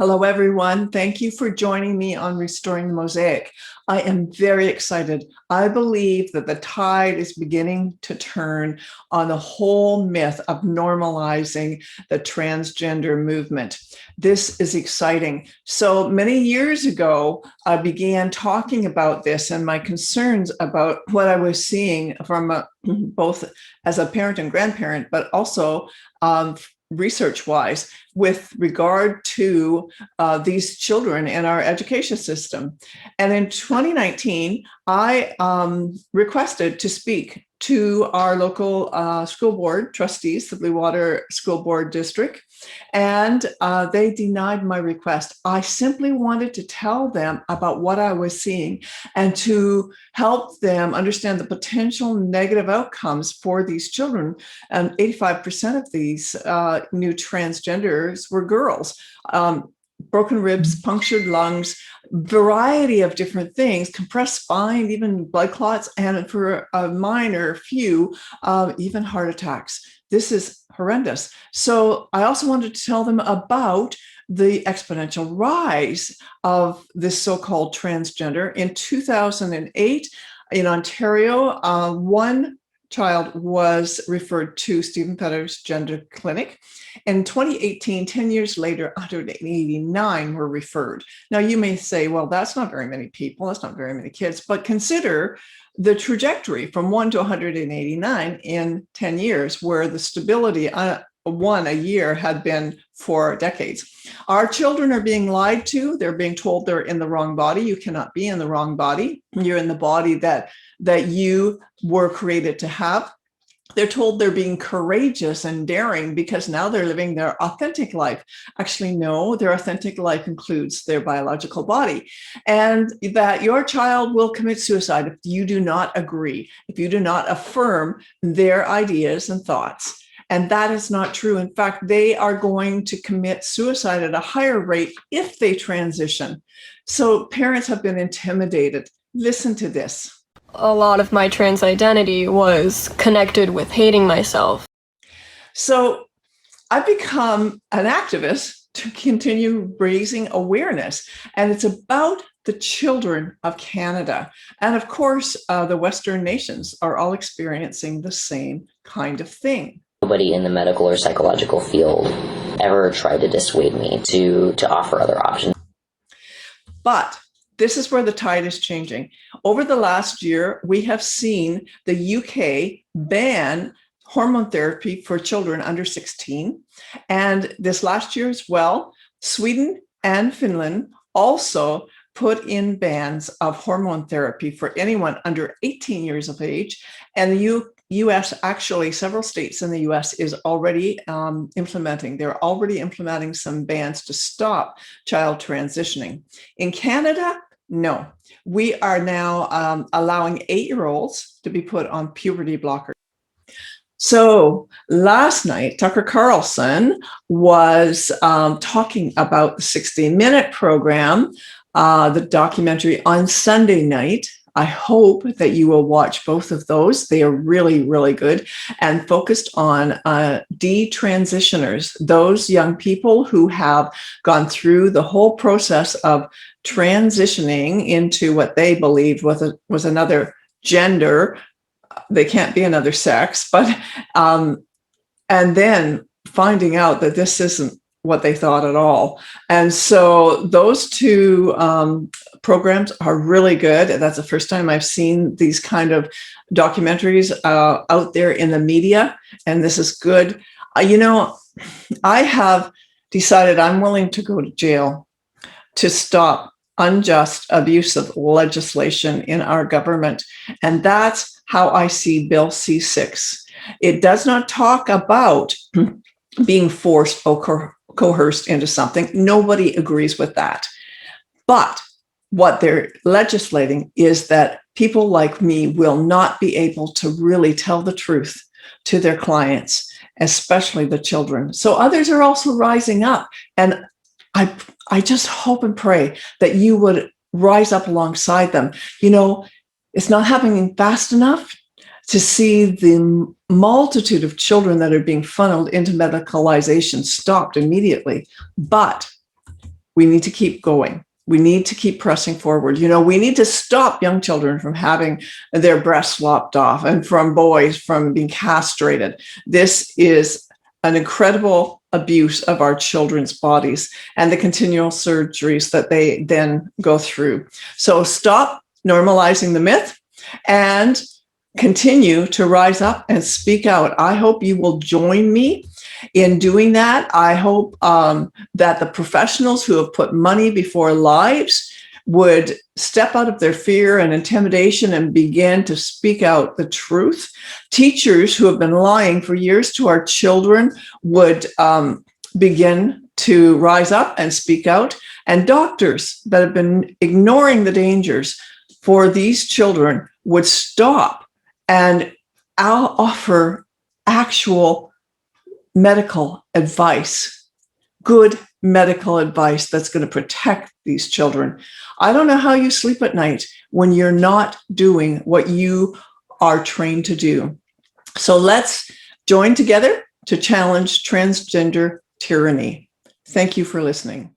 Hello, everyone. Thank you for joining me on Restoring the Mosaic. I am very excited. I believe that the tide is beginning to turn on the whole myth of normalizing the transgender movement. This is exciting. So many years ago, I began talking about this and my concerns about what I was seeing from both as a parent and grandparent, but also research-wise with regard to these children in our education system. And in 2019, I requested to speak to our local school board trustees, the Blue Water School Board District, and they denied my request. I simply wanted to tell them about what I was seeing and to help them understand the potential negative outcomes for these children. And 85% of these new transgenders were girls. Broken ribs, punctured lungs, variety of different things, compressed spine, even blood clots, and for a minor few, even heart attacks. This is horrendous. So I also wanted to tell them about the exponential rise of this so-called transgender. In 2008, in Ontario, one child was referred to Stephen Fetter's gender clinic. In 2018, 10 years later, 189 were referred. Now, you may say, well, that's not very many people, that's not very many kids, but consider the trajectory from 1 to 189 in 10 years, where the stability, one a year, had been for decades. Our children are being lied to. They're being told they're in the wrong body. You cannot be in the wrong body. You're in the body that you were created to have. They're told they're being courageous and daring because now they're living their authentic life. Actually, no, their authentic life includes their biological body, and that your child will commit suicide if you do not agree, if you do not affirm their ideas and thoughts. And that is not true. In fact, they are going to commit suicide at a higher rate if they transition. So parents have been intimidated. Listen to this. A lot of my trans identity was connected with hating myself. So I've become an activist to continue raising awareness, and it's about the children of Canada. And of course, the Western nations are all experiencing the same kind of thing. Nobody in the medical or psychological field ever tried to dissuade me to offer other options. But this is where the tide is changing. Over the last year, we have seen the UK ban hormone therapy for children under 16. And this last year as well, Sweden and Finland also put in bans of hormone therapy for anyone under 18 years of age. And the US, actually, several states in the US is already implementing. They're already implementing some bans to stop child transitioning. In Canada, no. We are now allowing 8-year-olds to be put on puberty blockers. So last night, Tucker Carlson was talking about the 60-minute program, the documentary on Sunday night. I hope that you will watch both of those. They are really, really good and focused on detransitioners, those young people who have gone through the whole process of transitioning into what they believed was another gender. They can't be another sex, but and then finding out that this isn't what they thought at all. And so those two programs are really good. That's the first time I've seen these kind of documentaries out there in the media, and this is good. I have decided I'm willing to go to jail to stop unjust, abusive legislation in our government. And that's how I see Bill C-6. It does not talk about being forced or coerced into something. Nobody agrees with that. But what they're legislating is that people like me will not be able to really tell the truth to their clients, especially the children. So others are also rising up. And I just hope and pray that you would rise up alongside them. It's not happening fast enough to see the multitude of children that are being funneled into medicalization stopped immediately. But we need to keep going. We need to keep pressing forward. We need to stop young children from having their breasts lopped off and from boys from being castrated. This is an incredible abuse of our children's bodies and the continual surgeries that they then go through. So stop normalizing the myth and continue to rise up and speak out. I hope you will join me in doing that. I hope that the professionals who have put money before lives would step out of their fear and intimidation and begin to speak out the truth. Teachers who have been lying for years to our children would begin to rise up and speak out. And doctors that have been ignoring the dangers for these children would stop and I'll offer actual medical advice, good medical advice that's going to protect these children. I don't know how you sleep at night when you're not doing what you are trained to do. So let's join together to challenge transgender tyranny. Thank you for listening.